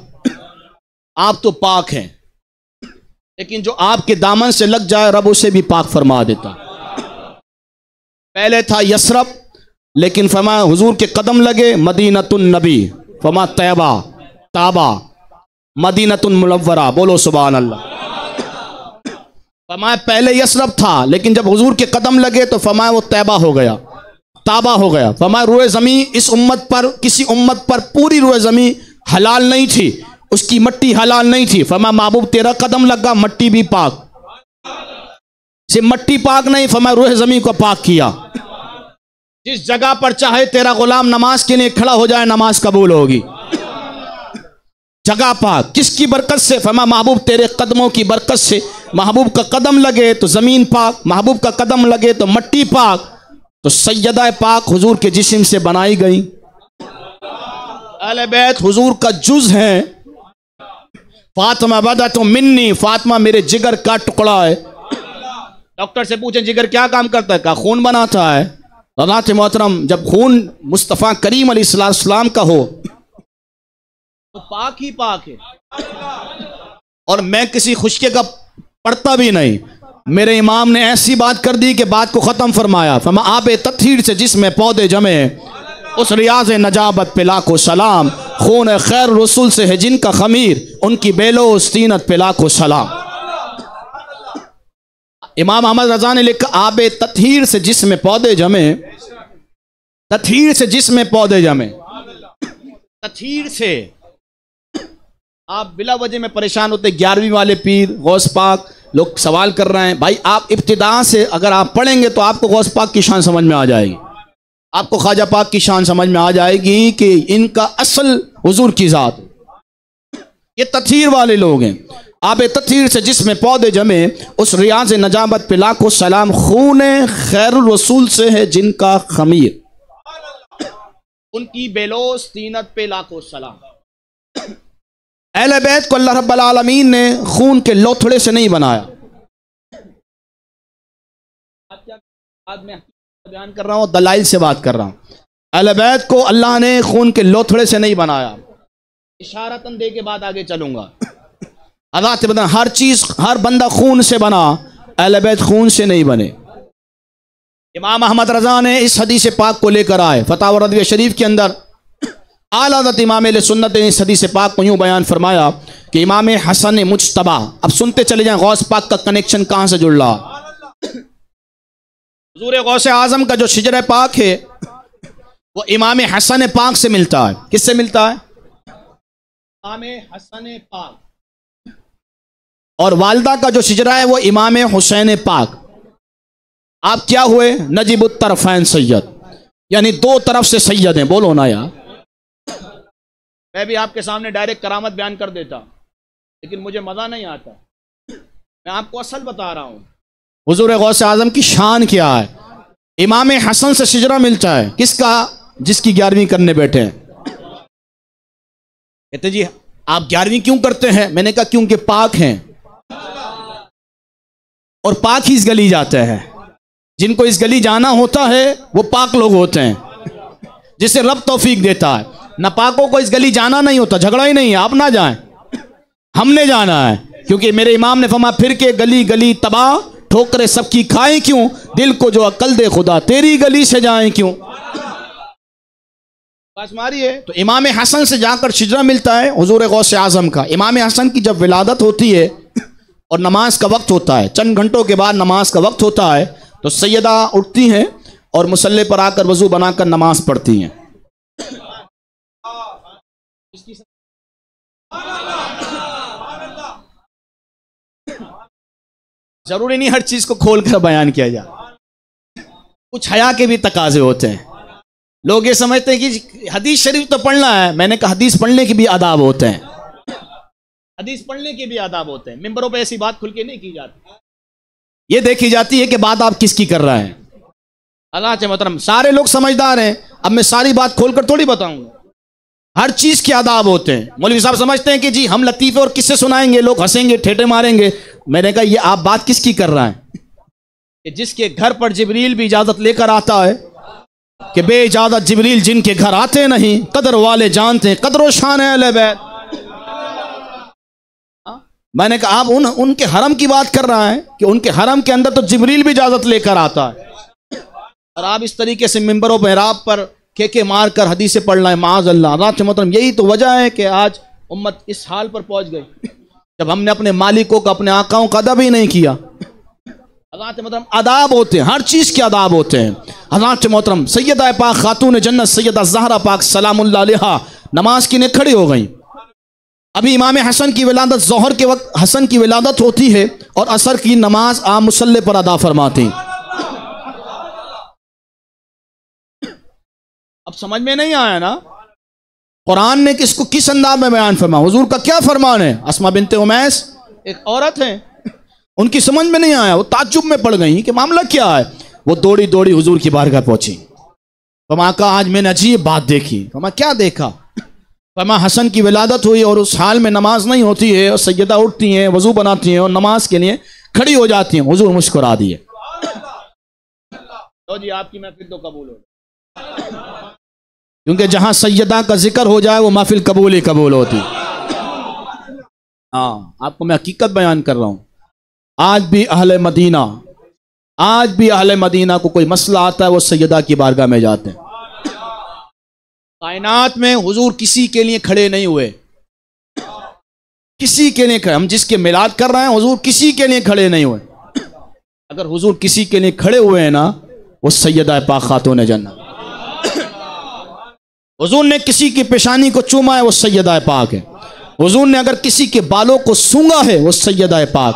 آپ تو پاک ہیں، لیکن جو آپ کے دامن سے لگ جائے رب اسے بھی پاک فرما دیتا۔ پہلے تھا یثرب، لیکن فرمایا حضور کے قدم لگے مدینۃ النبی، فرمایا طیبہ، طابہ، مدینۃ المنورہ، بولو سبحان اللہ۔ فرمایا پہلے یثرب تھا، لیکن جب حضور کے قدم لگے تو فرمایا وہ طیبہ ہو گیا، طابہ ہو گیا۔ فرمایا روئے زمین اس امت پر، کسی امت پر پوری روئے زمین حلال نہیں تھی، اس کی مٹی حلال نہیں تھی۔ فرمایا محبوب تیرا قدم لگا، مٹی بھی پاک، صرف مٹی پاک نہیں، فرمایا روئے زمین کو پاک کیا۔ جس جگہ پر چاہے تیرا غلام نماز کے لیے کھڑا ہو جائے نماز قبول ہوگی۔ جگہ پاک، کس کی برکت سے؟ فرما محبوب تیرے قدموں کی برکت سے، محبوب کا قدم لگے تو زمین پاک، محبوب کا قدم لگے تو مٹی پاک، تو سیدہ پاک حضور کے جسم سے بنائی گئی۔ اہل بیت حضور کا جز ہے۔ فاطمہ بدۃ منی، فاطمہ میرے جگر کا ٹکڑا ہے۔ ڈاکٹر سے پوچھیں جگر کیا کام کرتا ہے؟ کہا خون بناتا ہے۔ حضرات محترم، جب خون مصطفیٰ کریم علیہ السلام کا ہو تو پاک ہی پاک ہے، اور میں کسی خشکے کا پڑھتا بھی نہیں۔ میرے امام نے ایسی بات کر دی کہ بات کو ختم فرمایا۔ فرما آب تطہیر سے جس میں پودے جمے، اس ریاض نجابت پہ لاکھوں سلام، خون خیر رسول سے ہے جن کا خمیر، ان کی بیلوس طینت پہ لاکھوں سلام۔ امام احمد رضا نے لکھا آب تطہیر سے جس میں پودے جمے، تطہیر سے جس میں پودے جمے، تطہیر سے۔ آپ بلا وجہ میں پریشان ہوتے، 11ویں والے پیر غوث پاک لوگ سوال کر رہے ہیں، بھائی آپ ابتدا سے اگر آپ پڑھیں گے تو آپ کو غوث پاک کی شان سمجھ میں آ جائے گی، آپ کو خواجہ پاک کی شان سمجھ میں آ جائے گی کہ ان کا اصل حضور کی ذات۔ یہ تطہیر والے لوگ ہیں۔ آب تطہیر سے جس میں پودے جمے، اس ریاض نجابت پہ لاکھوں سلام، خون خیر الرسول سے ہے جن کا خمیر، ان کی بیلوس طینت پہ لاکھوں سلام۔ اہل بیت کو اللہ رب العالمین نے خون کے لوتھڑے سے نہیں بنایا۔ آج میں بیان کر رہا ہوں، دلائل سے بات کر رہا ہوں۔ اہل بیت کو اللہ نے خون کے لوتھڑے سے نہیں بنایا۔ اشارتاً دے کے بعد آگے چلوں گا۔ حضرات بدن ہر چیز، ہر بندہ خون سے بنا، اہل بیت خون سے نہیں بنے۔ امام احمد رضا نے اس حدیث پاک کو لے کر آئے فتاوی رضویہ شریف کے اندر۔ اعلیٰ حضرت امام اہل سنت نے اس حدیث پاک کو یوں بیان فرمایا کہ امام حسن مجتبیٰ، اب سنتے چلے جائیں غوث پاک کا کنیکشن کہاں سے جڑ رہا۔ حضور غوث اعظم کا جو شجرہ پاک ہے وہ امام حسن پاک سے ملتا ہے۔ کس سے ملتا ہے؟ امام حسن پاک۔ اور والدہ کا جو شجرہ ہے وہ امام حسین پاک۔ آپ کیا ہوئے؟ نجیب الطرفین سید، یعنی دو طرف سے سید ہیں۔ بولو نا یار، میں بھی آپ کے سامنے ڈائریکٹ کرامت بیان کر دیتا لیکن مجھے مزہ نہیں آتا، میں آپ کو اصل بتا رہا ہوں۔ حضور غوث اعظم کی شان کیا ہے؟ امام حسن سے شجرہ ملتا ہے، کس کا؟ جس کی 11ویں کرنے بیٹھے ہیں۔ کہتے جی آپ 11ویں کیوں کرتے ہیں؟ میں نے کہا کیونکہ پاک ہیں، اور پاک ہی اس گلی جاتے ہیں۔ جن کو اس گلی جانا ہوتا ہے وہ پاک لوگ ہوتے ہیں، جسے رب توفیق دیتا ہے۔ ناپاکوں کو اس گلی جانا نہیں ہوتا، جھگڑا ہی نہیں ہے، آپ نہ جائیں، ہم نے جانا ہے، کیونکہ میرے امام نے فرمایا پھر کے گلی گلی تباہ، ٹھوکریں سب کی کھائیں کیوں، دل کو جو عقل دے خدا تیری گلی سے جائیں کیوں۔ بس ماری ہے۔ تو امام حسن سے جا کر شجرہ ملتا ہے حضور غوث اعظم کا۔ امام حسن کی جب ولادت ہوتی ہے اور نماز کا وقت ہوتا ہے، چند گھنٹوں کے بعد نماز کا وقت ہوتا ہے، تو سیدہ اٹھتی ہیں اور مصلی پر آ کر وضو بنا کر نماز پڑھتی ہیں۔ ضروری نہیں ہر چیز کو کھول کر بیان کیا جائے، کچھ حیا کے بھی تقاضے ہوتے ہیں۔ لوگ یہ سمجھتے ہیں کہ حدیث شریف تو پڑھنا ہے، میں نے کہا حدیث پڑھنے کے بھی آداب ہوتے ہیں، حدیث پڑھنے کے بھی آداب ہوتے ہیں۔ ممبروں پہ ایسی بات کھل کے نہیں کی جاتی، یہ دیکھی جاتی ہے کہ بات آپ کس کی کر رہے ہیں۔ اللہ کے محترم سارے لوگ سمجھدار ہیں، اب میں ساری بات کھول کر تھوڑی بتاؤں گا، ہر چیز کے آداب ہوتے ہیں۔ مولوی صاحب سمجھتے ہیں کہ جی ہم لطیفے اور کس سے سنائیں گے، لوگ ہنسیں گے، ٹھیٹے ماریں گے۔ میں نے کہا یہ آپ بات کس کی کر رہے ہیں؟ کہ جس کے گھر پر جبریل بھی اجازت لے کر آتا ہے، کہ بے اجازت جبریل جن کے گھر آتے نہیں، قدر والے جانتے ہیں قدر و شان ہے اہل بیت۔ میں نے کہا آپ ان کے حرم کی بات کر رہا ہے کہ ان کے حرم کے اندر تو جبریل بھی اجازت لے کر آتا ہے، اور آپ اس طریقے سے ممبروں محراب پر کے مار کر حدیثیں پڑھ رہے ہیں، معاذ اللہ۔ حضرات محترم یہی تو وجہ ہے کہ آج امت اس حال پر پہنچ گئی، جب ہم نے اپنے مالکوں کا، اپنے آقاؤں کا ادب ہی نہیں کیا۔ حضرات محترم آداب ہوتے ہیں، ہر چیز کے آداب ہوتے ہیں۔ حضرات محترم سیدہ پاک خاتون جنت سیدہ زہرا پاک سلام اللہ علیہا نماز کی نے کھڑی ہو گئیں۔ ابھی امام حسن کی ولادت، ظہر کے وقت حسن کی ولادت ہوتی ہے اور عصر کی نماز آپ مصلی پر ادا فرماتے ہیں۔ اب سمجھ میں نہیں آیا نا؟ قرآن نے کس کو کس انداز میں بیان فرمایا؟ حضور کا کیا فرمان ہے؟ اسما بنت امیس ایک عورت ہے، ان کی سمجھ میں نہیں آیا، وہ تعجب میں پڑ گئی کہ معاملہ کیا ہے۔ وہ دوڑی دوڑی حضور کی بارگاہ پہنچی، فرمایا کہا آج میں نے عجیب بات دیکھی۔ فرمایا کیا دیکھا؟ فرمایا حسن کی ولادت ہوئی اور اس حال میں نماز نہیں ہوتی ہے، اور سیدہ اٹھتی ہیں، وضو بناتی ہیں اور نماز کے لیے کھڑی ہو جاتی ہیں۔ حضور مسکرا دیے۔ تو جی آپ کی محفل تو قبول ہو، کیونکہ جہاں سیدہ کا ذکر ہو جائے وہ محفل قبول ہی قبول ہوتی۔ ہاں، آپ کو میں حقیقت بیان کر رہا ہوں۔ آج بھی اہل مدینہ کو کوئی مسئلہ آتا ہے وہ سیدہ کی بارگاہ میں جاتے ہیں۔ کائنات میں حضور کسی کے لیے کھڑے نہیں ہوئے، کسی کے لیے کھڑے، ہم جس کے میلاد کر رہے ہیں حضور کسی کے لیے کھڑے نہیں ہوئے۔ اگر حضور کسی کے لیے کھڑے ہوئے ہیں نا، وہ سیدہ پاک خاتون جنت۔ حضور نے کسی کی پیشانی کو چوما ہے، وہ سیدہ پاک ہے۔ حضور نے اگر کسی کے بالوں کو سونگا ہے، وہ سیدہ پاک۔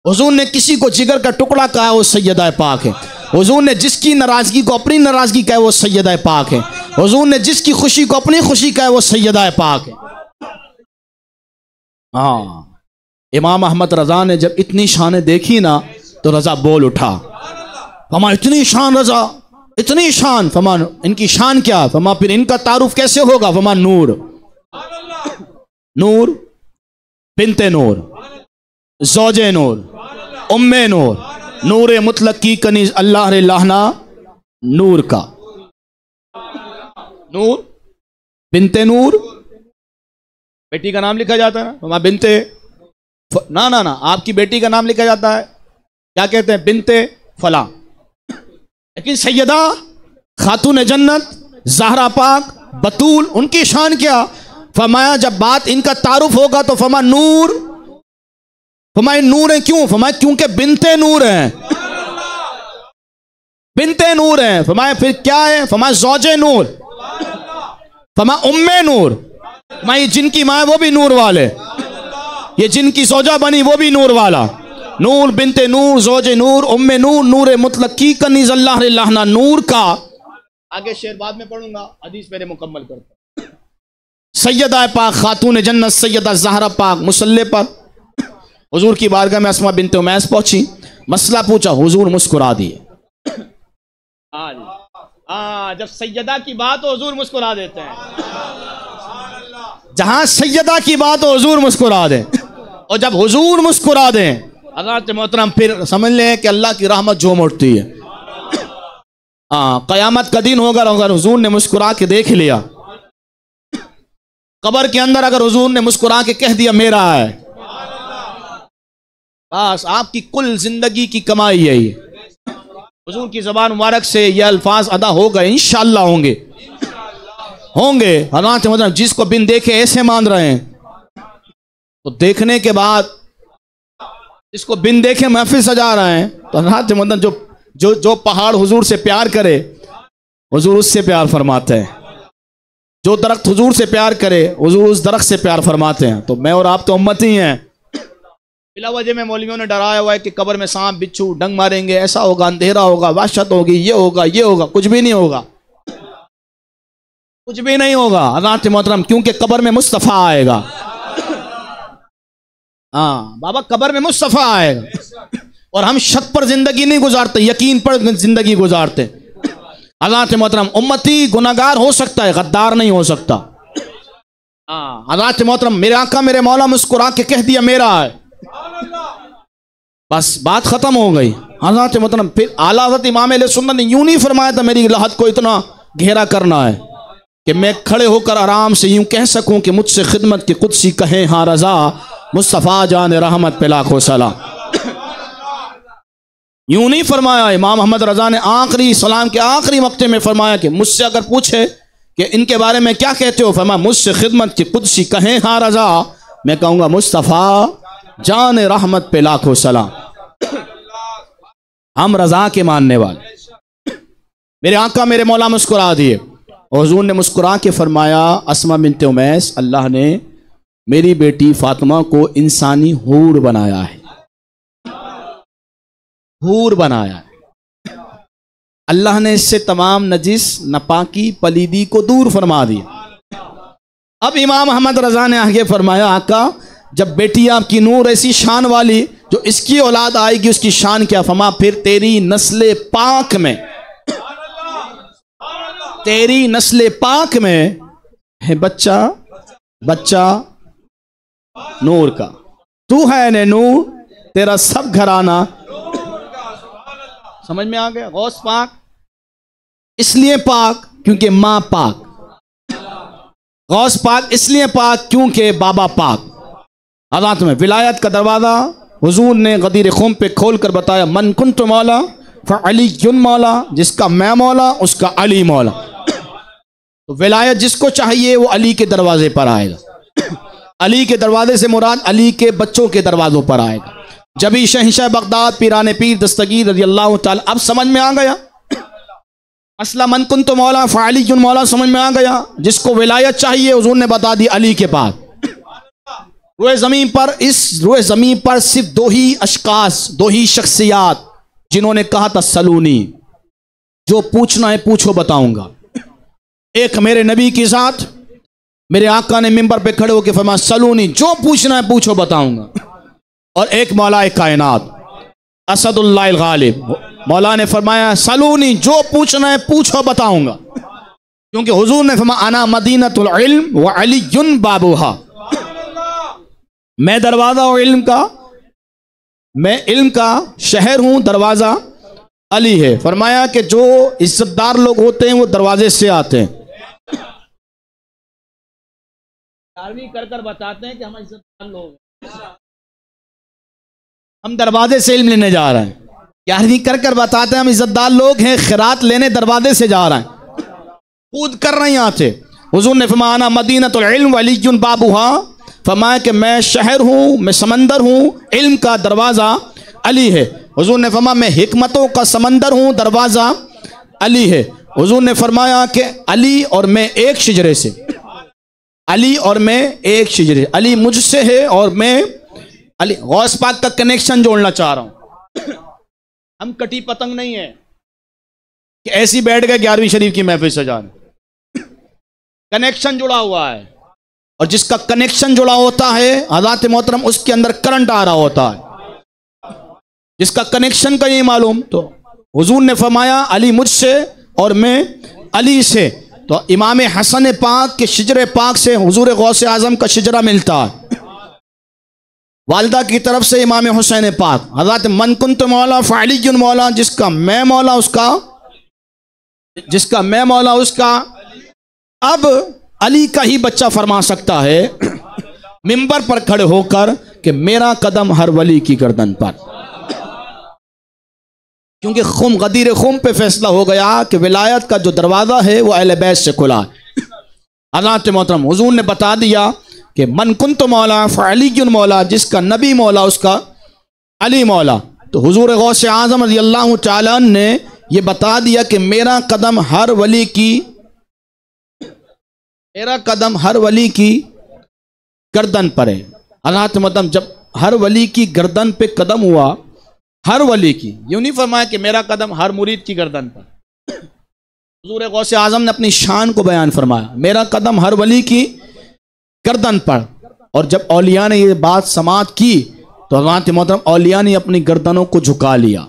حضور نے کسی کو جگر کا ٹکڑا کہا ہے، وہ سیدہ پاک ہے۔ حضور نے جس کی ناراضگی کو اپنی ناراضگی کہا ہے، وہ سیدہ پاک ہے۔ حضور نے جس کی خوشی کو اپنی خوشی کہا ہے، وہ سیدہ پاک ہے۔ ہاں، امام احمد رضا نے جب اتنی شانیں دیکھی نا تو رضا بول اٹھا، فرما اتنی شان رضا، اتنی شان، فرما ان کی شان کیا؟ فرما پھر ان کا تعارف کیسے ہوگا؟ فرما نور، نور بنت نور، زوج نور، ام نور، نور مطلق کی کنیز اللہ رے لاہنا نور کا، نور بنت نور، بیٹی کا نام لکھا جاتا ہے نا، فرما بنت نا آپ کی بیٹی کا نام لکھا جاتا ہے، کیا کہتے ہیں؟ بنت فلاں۔ لیکن سیدہ خاتون جنت زہرا پاک بطول، ان کی شان کیا؟ فرمایا جب بات ان کا تعارف ہوگا تو فرمایا نور، فرمایا نور ہیں کیوں؟ فرمایا کیونکہ بنت نور ہیں، بنت نور ہیں۔ فرمایا پھر کیا ہے؟ فرمایا زوج نور، فرمایا ام نور، فرمایا جن کی ماں ہے وہ بھی نور والے، یہ جن کی زوجہ بنی وہ بھی نور والا، نور بنت نور، زوج نور، ام نور، نور مطلق کی کنیز اللہ لاہنا نور کا۔ آگے شعر بعد میں پڑھوں گا، حدیث پہلے مکمل کرتا۔ سیدہ پاک خاتون جنت سیدہ زہرا پاک مصلی پر حضور کی بارگاہ میں اسما بنت امیس پہنچی، مسئلہ پوچھا، حضور مسکرا دیے۔ جب سیدہ کی بات ہو حضور مسکرا دیتے ہیں، جہاں سیدہ کی بات ہو حضور مسکرا دیں، اور جب حضور مسکرا دیں حضرات محترم پھر سمجھ لیں کہ اللہ کی رحمت جھوم اٹھتی ہے۔ قیامت کا دن ہوگا، اگر حضور نے مسکرا کے دیکھ لیا، قبر کے اندر اگر حضور نے مسکرا کے کہہ دیا میرا ہے، بس آپ کی کل زندگی کی کمائی ہے۔ یہ حضور کی زبان مبارک سے یہ الفاظ ادا ہوگا، انشاءاللہ ہوں گے حضرات محترم۔ جس کو بن دیکھے ایسے مان رہے ہیں، تو دیکھنے کے بعد اس کو بن دیکھے محفل سجا رہے ہیں، تو حضرات محترم جو پہاڑ حضور سے پیار کرے حضور اس سے پیار فرماتے ہیں، جو درخت حضور سے پیار کرے حضور اس درخت سے پیار فرماتے ہیں۔ تو میں اور آپ تو امتی ہیں۔ بلا وجہ میں مولویوں نے ڈرایا ہوا ہے کہ قبر میں سانپ بچھو ڈنگ ماریں گے، ایسا ہوگا، اندھیرا ہوگا، وحشت ہوگی، یہ ہوگا، کچھ بھی نہیں ہوگا، کچھ بھی نہیں ہوگا حضرات محترم، کیونکہ قبر میں مصطفیٰ آئے گا۔ بابا قبر میں مصطفیٰ آئے گا، اور ہم شک پر زندگی نہیں گزارتے، یقین پر زندگی گزارتے۔ حضرات محترم امتی گناہگار ہو سکتا ہے، غدار نہیں ہو سکتا۔ حضرات محترم میرے آقا میرے مولا مسکرا کے کہہ دیا میرا ہے، بس بات ختم ہو گئی۔ حضرات محترم پھر اعلیٰ حضرت امام اہل سنت نے یوں نہیں فرمایا تھا میری لحد کو اتنا گہرا کرنا ہے کہ میں کھڑے ہو کر آرام سے یوں کہہ سکوں کہ مجھ سے خدمت کی قدسی کہیں ہاں رضا، مصطفیٰ جان رحمت پہ لاکھوں سلام۔ یوں نہیں فرمایا۔ امام محمد رضا نے آخری سلام کے آخری مقطع میں فرمایا کہ مجھ سے اگر پوچھے کہ ان کے بارے میں کیا کہتے ہو، فرمایا مجھ سے خدمت کی قدسی کہیں ہاں رضا، میں کہوں گا مصطفیٰ جان رحمت پہ لاکھوں سلام۔ ہم رضا کے ماننے والے، میرے آقا میرے مولا مسکرا دیے، اور حضور نے مسکرا کے فرمایا اسما بنت امیس، اللہ نے میری بیٹی فاطمہ کو انسانی حور بنایا ہے، حور بنایا ہے۔ اللہ نے اس سے تمام نجس، ناپاکی، پلیدی کو دور فرما دیا۔ اب امام احمد رضا نے آگے فرمایا آقا جب بیٹی آپ کی نور ایسی شان والی جو اس کی اولاد آئے گی اس کی شان کیا؟ فرما پھر تیری نسل پاک میں ہے بچہ نور کا، تو ہے نے نور، تیرا سب گھرانہ۔ سمجھ میں آ گیا؟ غوث پاک اس لیے پاک کیونکہ ماں پاک، غوث پاک اس لیے پاک کیونکہ بابا پاک۔ حضرات میں ولایت کا دروازہ حضور نے غدیر خم پہ کھول کر بتایا، من کنت مولا فعلی مولا، جس کا میں مولا اس کا علی مولا۔ تو ولایت جس کو چاہیے وہ علی کے دروازے پر آئے گا۔ علی کے دروازے سے مراد علی کے بچوں کے دروازوں پر آئے گا۔ جبھی شہنشاہ بغداد پیران پیر دستگیر رضی اللہ تعالی، اب سمجھ میں آ گیا مسئلہ من کنت مولا فعلی مولا، سمجھ میں آ گیا۔ جس کو ولایت چاہیے حضور نے بتا دی علی کے پاس۔ روئے زمین پر صرف دو ہی اشخاص، دو ہی شخصیات جنہوں نے کہا تھا سلونی، جو پوچھنا ہے پوچھو بتاؤں گا۔ ایک میرے نبی کی ذات، میرے آقا نے ممبر پہ کھڑے ہو کے فرمایا سلونی، جو پوچھنا ہے پوچھو بتاؤں گا۔ اور ایک مولا کائنات اسد اللہ الغالب، مولا نے فرمایا سلونی، جو پوچھنا ہے پوچھو بتاؤں گا، کیونکہ حضور نے فرمایا انا مدینۃ العلم وعلی بابوہا، میں دروازہ ہوں علم کا، میں علم کا شہر ہوں، دروازہ علی ہے۔ فرمایا کہ جو عزت دار لوگ ہوتے ہیں وہ دروازے سے آتے ہیں۔ کر کر بتاتے ہیں کہ ہم عزت دار لوگ ہیں، ہم دروازے سے علم لینے جا رہے ہیں۔ 11ویں کر کر بتاتے ہیں ہم عزت دار لوگ ہیں، خیرات لینے دروازے سے جا رہے ہیں، خود کر نہیں آتے۔ حضور نے فرمایا انا مدینۃ العلم وعلی بابوہا، فرمایا کہ میں شہر ہوں، میں سمندر ہوں، علم کا دروازہ علی ہے۔ حضور نے فرمایا میں حکمتوں کا سمندر ہوں، دروازہ علی ہے۔ حضور نے فرمایا کہ علی اور میں ایک شجرے سے، علی اور میں ایک شجرے، علی مجھ سے ہے اور میں علی۔ غوث پاک کا کنیکشن جوڑنا چاہ رہا ہوں، ہم کٹی پتنگ نہیں ہیں کہ ایسی بیٹھ گئے 11ویں شریف کی محفل سجانے، کنیکشن جڑا ہوا ہے، اور جس کا کنیکشن جڑا ہوتا ہے حضرات محترم اس کے اندر کرنٹ آ رہا ہوتا ہے، جس کا کنیکشن کا یہ معلوم۔ تو حضور نے فرمایا علی مجھ سے اور میں علی سے، تو امام حسن پاک کے شجر پاک سے حضور غوث اعظم کا شجرہ ملتا ہے، والدہ کی طرف سے امام حسین پاک۔ حضرات من کنت مولا فعلی مولا، جس کا میں مولا اس کا، جس کا میں مولا اس کا۔ اب علی کا ہی بچہ فرما سکتا ہے ممبر پر کھڑے ہو کر کہ میرا قدم ہر ولی کی گردن پر، کیونکہ غدیر خم پہ فیصلہ ہو گیا کہ ولایت کا جو دروازہ ہے وہ اہل بیت سے کھلا ہے۔ حضرات محترم حضور نے بتا دیا کہ من کنت مولا فعلی مولا، جس کا نبی مولا اس کا علی مولا۔ تو حضور غوث اعظم رضی اللہ تعالیٰ نے یہ بتا دیا کہ میرا قدم ہر ولی کی، میرا قدم ہر ولی کی گردن پر ہے۔ حضرات محترم جب ہر ولی کی گردن پہ قدم ہوا، ہر ولی کی، یوں نہیں فرمایا کہ میرا قدم ہر مرید کی گردن پر، حضور غوث اعظم نے اپنی شان کو بیان فرمایا، میرا قدم ہر ولی کی گردن پر۔ اور جب اولیاء نے یہ بات سماعت کی تو حضرات محترم اولیاء نے اپنی گردنوں کو جھکا لیا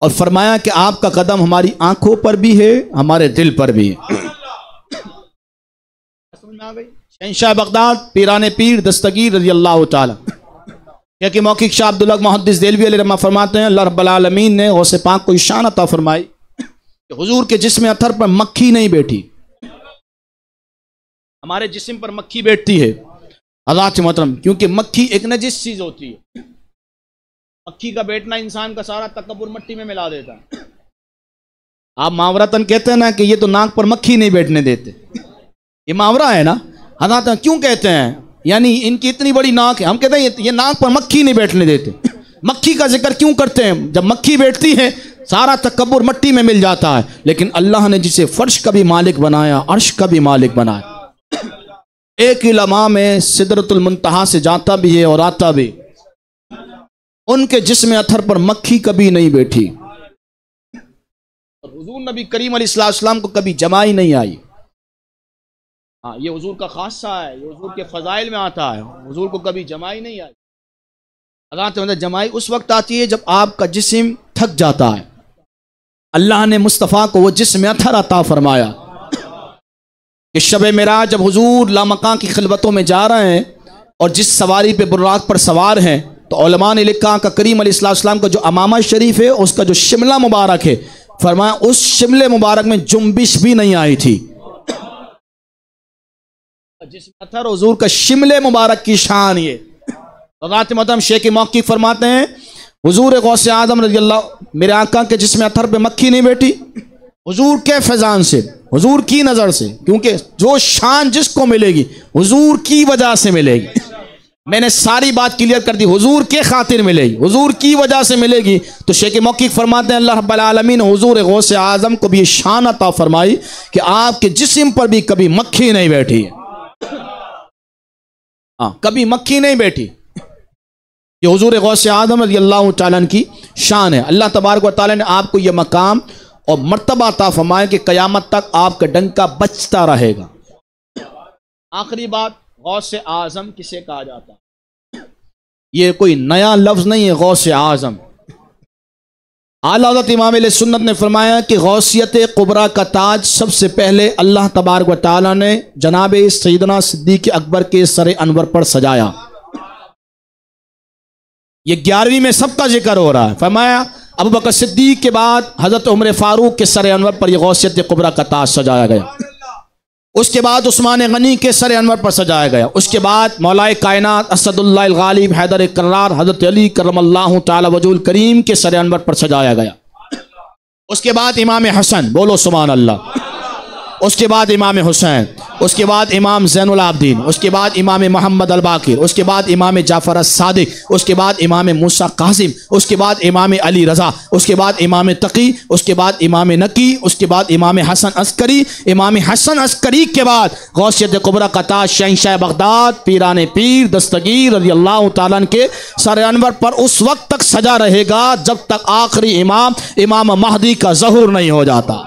اور فرمایا کہ آپ کا قدم ہماری آنکھوں پر بھی ہے، ہمارے دل پر بھی ہے۔ شہنشاہ بغداد پیران پیر دستگیر رضی اللہ تعالی کہ موقع شاہ عبداللہ محدث دہلوی علیہ رحمہ فرماتے ہیں اللہ رب العالمین نے غوث پاک کو شان عطا فرمائی کہ حضور کے جسم اطہر پر مکھی نہیں بیٹھی۔ ہمارے جسم پر مکھی بیٹھتی ہے حضرات محترم، کیونکہ مکھی ایک نجس چیز ہوتی ہے، مکھی کا بیٹھنا انسان کا سارا تکبر مٹی میں ملا دیتا ہے۔ آپ محاورتاً کہتے ہیں نا کہ یہ تو ناک پر مکھی نہیں بیٹھنے دیتے، یہ محاورہ ہے نا حضرات، کیوں کہتے ہیں؟ یعنی ان کی اتنی بڑی ناک ہے، ہم کہتے ہیں یہ ناک پر مکھی نہیں بیٹھنے دیتے۔ مکھی کا ذکر کیوں کرتے ہیں؟ جب مکھی بیٹھتی ہے سارا تکبر مٹی میں مل جاتا ہے، لیکن اللہ نے جسے فرش کا بھی مالک بنایا، عرش کا بھی مالک بنایا، ایک ہی لمحہ میں سدرۃ المنتہا سے جاتا بھی ہے اور آتا بھی، ان کے جسم اطہر پر مکھی کبھی نہیں بیٹھی، اور حضور نبی کریم علیہ السلام کو کبھی جمائی نہیں آئی۔ ہاں یہ حضور کا خاصہ ہے، یہ حضور کے فضائل میں آتا ہے، حضور کو کبھی جمائی نہیں آئی۔ حضرت جمائی اس وقت آتی ہے جب آپ کا جسم تھک جاتا ہے۔ اللہ نے مصطفیٰ کو وہ جسم اطہر عطا فرمایا کہ شب معراج جب حضور لامکاں کی خلوتوں میں جا رہے ہیں اور جس سواری پہ براق پر سوار ہیں تو علماء نے لکھا کہ کریم علیہ السلام کا جو امامہ شریف ہے اس کا جو شملہ مبارک ہے، فرمایا اس شملے مبارک میں جنبش بھی نہیں آئی تھی۔ جسم اطہر حضور کا شملے مبارک کی شان یہ۔ حضرت محترم شیخ موقف فرماتے ہیں حضور غوث اعظم رضی اللہ میرے آقا کے جسم اطہر پہ مکھی نہیں بیٹھی، حضور کے فیضان سے، حضور کی نظر سے، کیونکہ جو شان جس کو ملے گی حضور کی وجہ سے ملے گی۔ میں نے ساری بات کلیئر کر دی، حضور کے خاطر ملے گی، حضور کی وجہ سے ملے گی۔ تو شیخ موقف فرماتے ہیں اللہ رب العالمین حضور غوث اعظم کو بھی یہ شان عطا فرمائی کہ آپ کے جسم پر بھی کبھی مکھی نہیں بیٹھی ہے، ہاں کبھی مکھی نہیں بیٹھی۔ یہ حضور غوث اعظم رضی اللہ تعالیٰ عنہ کی شان ہے۔ اللہ تبارک و تعالیٰ نے آپ کو یہ مقام اور مرتبہ عطا فرمایا کہ قیامت تک آپ کا ڈنکا بچتا رہے گا۔ آخری بات، غوث اعظم کسے کہا جاتا ہے؟ یہ کوئی نیا لفظ نہیں ہے غوث اعظم۔ اعلیٰ حضرت امام علیہ سنت نے فرمایا کہ غوثیت کبریٰ کا تاج سب سے پہلے اللہ تبارک و تعالیٰ نے جناب سیدنا صدیق اکبر کے سر انور پر سجایا۔ یہ 11ویں میں سب کا ذکر ہو رہا ہے۔ فرمایا ابو بکر صدیق کے بعد حضرت عمر فاروق کے سر انور پر یہ غوثیت کبریٰ کا تاج سجایا گیا، اس کے بعد عثمان غنی کے سر انور پر سجایا گیا، اس کے بعد مولائے کائنات اسد اللہ الغالب حیدر کرار حضرت علی کرم اللہ تعالی وجہ الکریم کے سر انور پر سجایا گیا، اس کے بعد امام حسن، بولو سبحان اللہ، اس کے بعد امام حسین، اس کے بعد امام زین العابدین، اس کے بعد امام محمد الباقر، اس کے بعد امام جعفر الصادق، اس کے بعد امام موسیٰ قاسم، اس کے بعد امام علی رضا، اس کے بعد امام تقی، اس کے بعد امام نقی، اس کے بعد امام حسن عسکری، امام حسن عسکری کے بعد غوثیت کبریٰ کا تاج شہنشاہ بغداد پیران پیر دستگیر رضی اللہ تعالیٰ عنہ کے سر انور پر اس وقت تک سجا رہے گا جب تک آخری امام مہدی کا ظہور نہیں ہو جاتا۔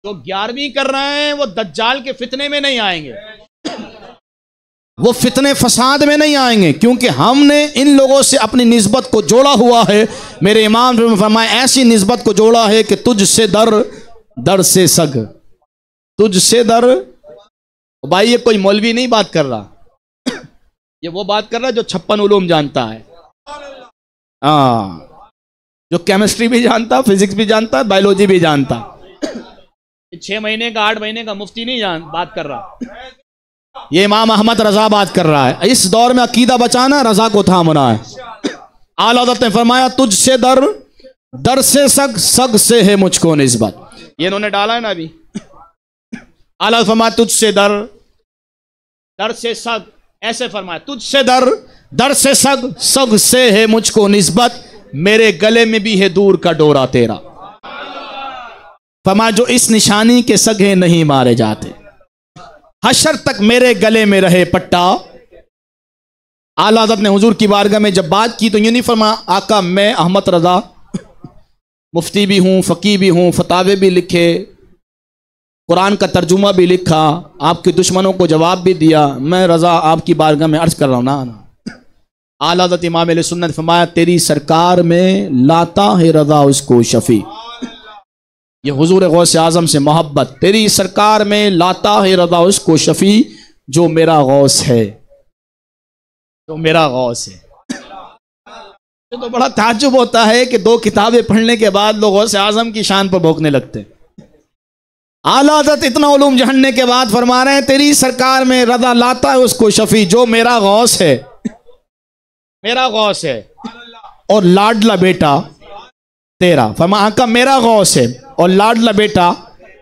جو 11ویں کر رہے ہیں وہ دجال کے فتنے میں نہیں آئیں گے، وہ فتنے فساد میں نہیں آئیں گے، کیونکہ ہم نے ان لوگوں سے اپنی نسبت کو جوڑا ہوا ہے۔ میرے امام نے فرمایا ایسی نسبت کو جوڑا ہے کہ تجھ سے در سے سگ، تجھ سے در۔ بھائی یہ کوئی مولوی نہیں بات کر رہا، یہ وہ بات کر رہا ہے جو 56 علوم جانتا ہے، ہاں جو کیمسٹری بھی جانتا، فزکس بھی جانتا، بایولوجی بھی جانتا۔ 6 مہینے کا 8 مہینے کا مفتی نہیں بات کر رہا، یہ امام احمد رضا بات کر رہا ہے۔ اس دور میں عقیدہ بچانا، رضا کو تھامنا ہے۔ اعلیٰ حضرت نے فرمایا تجھ سے در سے سگ، سگ سے ہے مجھ کو نسبت۔ یہ انہوں نے ڈالا ہے نا ابھی۔ اعلیٰ فرمایا تجھ سے در سے سگ، ایسے فرمایا تجھ سے در سے سگ، سگ سے ہے مجھ کو نسبت، میرے گلے میں بھی ہے دور کا ڈورا تیرا۔ فرمایا جو اس نشانی کے سگے نہیں مارے جاتے، حشر تک میرے گلے میں رہے پٹا۔ اعلیٰ حضرت نے حضور کی بارگاہ میں جب بات کی تو یہ نہیں فرمایا آقا میں احمد رضا مفتی بھی ہوں، فقیہ بھی ہوں، فتاوے بھی لکھے، قرآن کا ترجمہ بھی لکھا، آپ کے دشمنوں کو جواب بھی دیا، میں رضا آپ کی بارگاہ میں عرض کر رہا ہوں نا۔ اعلیٰ حضرت امام علیہ سنت فرمایا تیری سرکار میں لاتا ہے رضا اس کو شفیع، یہ حضور غوث اعظم سے محبت، تیری سرکار میں لاتا ہے رضا اس کو شفیع جو میرا غوث ہے، جو میرا غوث ہے۔ تو بڑا تعجب ہوتا ہے کہ 2 کتابیں پڑھنے کے بعد لوگ غوث اعظم کی شان پر بھونکنے لگتے ہیں۔ اعلیٰ حضرت اتنا علوم جاننے کے بعد فرما رہے ہیں تیری سرکار میں رضا لاتا ہے اس کو شفیع جو میرا غوث ہے، میرا غوث ہے اور لاڈلا بیٹا تیرا۔ فرمایا کا میرا غوث ہے اور لاڈلا بیٹا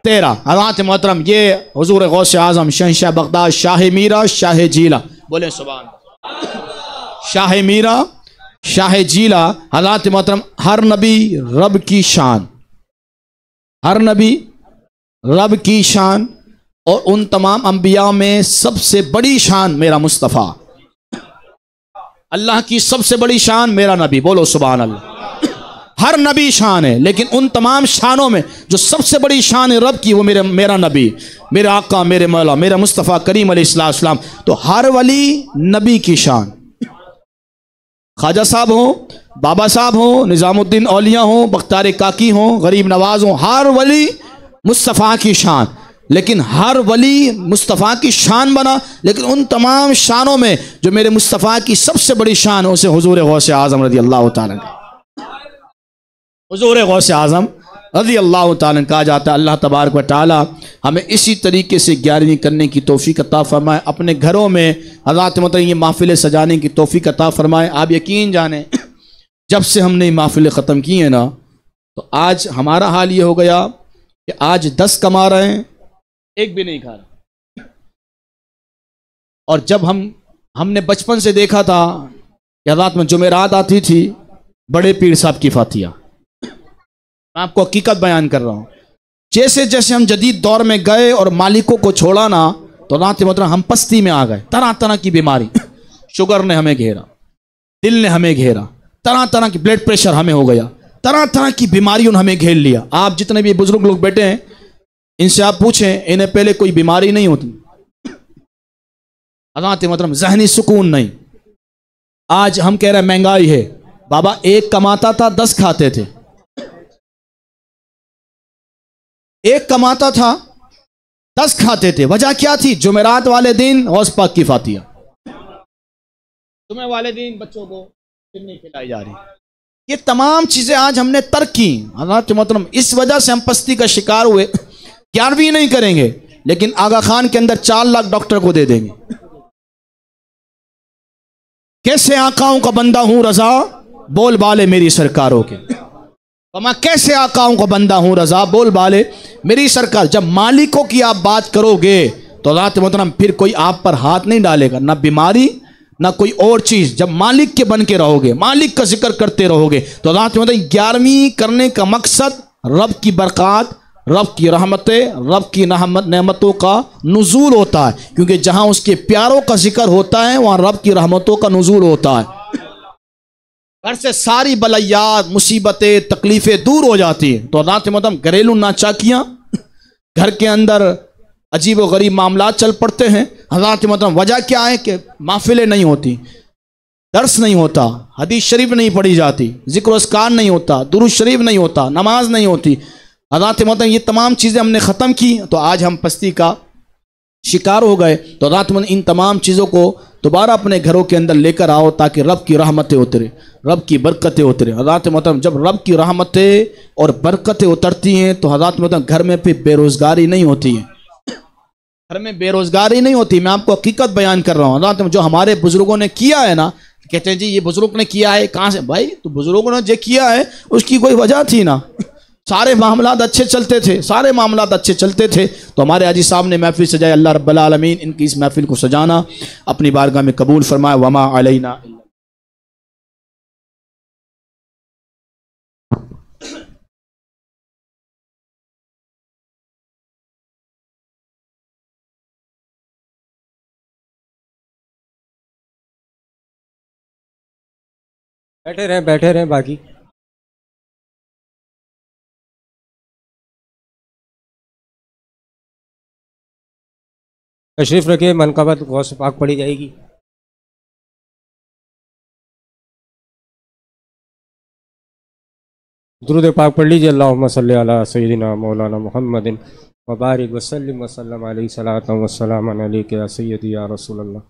تیرا۔ حضرات محترم یہ حضور غوث اعظم شہنشاہ بغداد شاہ میرا شاہ جیلا، بولیں سبحان اللہ، شاہ میرا شاہ جیلا۔ حضرات محترم ہر نبی رب کی شان، ہر نبی رب کی شان، اور ان تمام انبیاء میں سب سے بڑی شان میرا مصطفیٰ، اللہ کی سب سے بڑی شان میرا نبی، بولو سبحان اللہ۔ ہر نبی شان ہے، لیکن ان تمام شانوں میں جو سب سے بڑی شان ہے رب کی، وہ میرا نبی، میرے آقا، میرے مولا، میرا مصطفیٰ کریم علیہ السلام۔ تو ہر ولی نبی کی شان، خواجہ صاحب ہوں، بابا صاحب ہوں، نظام الدین اولیاء ہوں، بختیار کاکی ہوں، غریب نواز ہوں، ہر ولی مصطفیٰ کی شان۔ لیکن ہر ولی مصطفیٰ کی شان بنا، لیکن ان تمام شانوں میں جو میرے مصطفیٰ کی سب سے بڑی شان ہے، اسے حضور غوث اعظم رضی اللہ تعالیٰ عنہ، حضور غوث اعظم رضی اللہ تعالیٰ عنہ کہا جاتا ہے۔ اللہ تبارک و تعالیٰ ہمیں اسی طریقے سے 11ویں کرنے کی توفیق عطا فرمائے، اپنے گھروں میں حضرات محترم یہ محفلیں سجانے کی توفیق عطا فرمائے۔ آپ یقین جانیں جب سے ہم نے یہ محفلیں ختم کی ہیں نا، تو آج ہمارا حال یہ ہو گیا کہ آج 10 کما رہے ہیں، ایک بھی نہیں کھا رہا۔ اور جب ہم نے بچپن سے دیکھا تھا کہ حضرات میں جمعرات آتی تھی، بڑے پیر صاحب کی فاتحہ، میں آپ کو حقیقت بیان کر رہا ہوں، جیسے جیسے ہم جدید دور میں گئے اور مالکوں کو چھوڑا نا، تو رات مطلب ہم پستی میں آ گئے۔ طرح طرح کی بیماری، شوگر نے ہمیں گھیرا، دل نے ہمیں گھیرا، طرح طرح کی بلڈ پریشر ہمیں ہو گیا، طرح طرح کی بیماریوں نے ہمیں گھیر لیا۔ آپ جتنے بھی بزرگ لوگ بیٹھے ہیں، ان سے آپ پوچھیں، انہیں پہلے کوئی بیماری نہیں ہوتی، حضرات محترم ذہنی سکون نہیں۔ آج ہم کہہ رہے ہیں مہنگائی ہے، بابا ایک کماتا تھا 10 کھاتے تھے، ایک کماتا تھا 10 کھاتے تھے۔ وجہ کیا تھی؟ جمعرات والے دن غوث پاک کی فاتحہ، جمعہ والے دن بچوں کو نہیں کھلائی جا رہی۔ یہ تمام چیزیں آج ہم نے ترک کی حضرات محترم، اس وجہ سے ہم پستی کا شکار ہوئے۔ 11ویں نہیں کریں گے، لیکن آغا خان کے اندر 4 لاکھ ڈاکٹر کو دے دیں گے۔ کیسے آقاؤں کا بندہ ہوں رضا، بول بالے میری سرکاروں کے۔ میں کیسے آقاؤں کا بندہ ہوں رضا، بول بالے میری سرکار۔ جب مالکوں کی آپ بات کرو گے تو حضرات محترم پھر کوئی آپ پر ہاتھ نہیں ڈالے گا، نہ بیماری نہ کوئی اور چیز۔ جب مالک کے بن کے رہو گے، مالک کا ذکر کرتے رہو گے، تو حضرات محترم 11ویں کرنے کا مقصد رب کی برکات، رب کی رحمتیں، رب کی نعمتوں کا نزول ہوتا ہے، کیونکہ جہاں اس کے پیاروں کا ذکر ہوتا ہے وہاں رب کی رحمتوں کا نزول ہوتا ہے۔ گھر سے ساری بلیات، مصیبتیں، تکلیفیں دور ہو جاتی ہیں۔ تو حضرات محترم گھریلو ناچاکیاں، گھر کے اندر عجیب و غریب معاملات چل پڑتے ہیں۔ حضرات محترم وجہ کیا ہے کہ محفلیں نہیں ہوتی، درس نہیں ہوتا، حدیث شریف نہیں پڑھی جاتی، ذکر و اذکار نہیں ہوتا، درود شریف نہیں ہوتا، نماز نہیں ہوتی۔ حضرات محترم یہ تمام چیزیں ہم نے ختم کی، تو آج ہم پستی کا شکار ہو گئے۔ تو حضرات محترم ان تمام چیزوں کو دوبارہ اپنے گھروں کے اندر لے کر آؤ، تاکہ رب کی رحمتیں اترے، رب کی برکتیں اترے۔ حضرات محترم جب رب کی رحمتیں اور برکتیں اترتی ہیں تو حضرات محترم گھر میں پھر بے روزگاری نہیں ہوتی ہے، گھر میں بے روزگاری نہیں ہوتی۔ میں آپ کو حقیقت بیان کر رہا ہوں۔ حضرات جو ہمارے بزرگوں نے کیا ہے نا، کہتے ہیں جی یہ بزرگ نے کیا ہے، کہاں سے؟ بھائی تو بزرگوں نے جو کیا ہے اس کی کوئی وجہ تھی نا، سارے معاملات اچھے چلتے تھے، سارے معاملات اچھے چلتے تھے۔ تو ہمارے حاجی صاحب نے محفل سجائی، اللہ رب العالمین ان کی اس محفل کو سجانا اپنی بارگاہ میں قبول فرمائے۔ وما علینا بیٹھے رہیں باقی تشریف رکھے، منقبت غوث پاک پڑھی جائے گی۔ درود پاک پڑھ لیجیے، اللہم صلی علی سیدنا مولانا محمد وبارک وسلم وسلم علیہ صلاۃ وسلام علیک یا سیدی یا رسول اللہ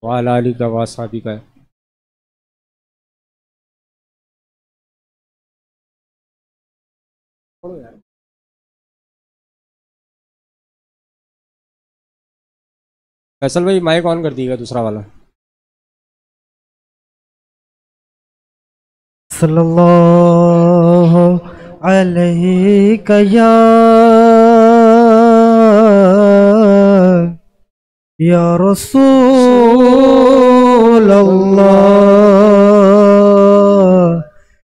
وعلی آلک و اصحابک۔ فیصل بھائی مائک آن کر دیے گا دوسرا والا۔ صلی اللہ علیہ یا رسول اللہ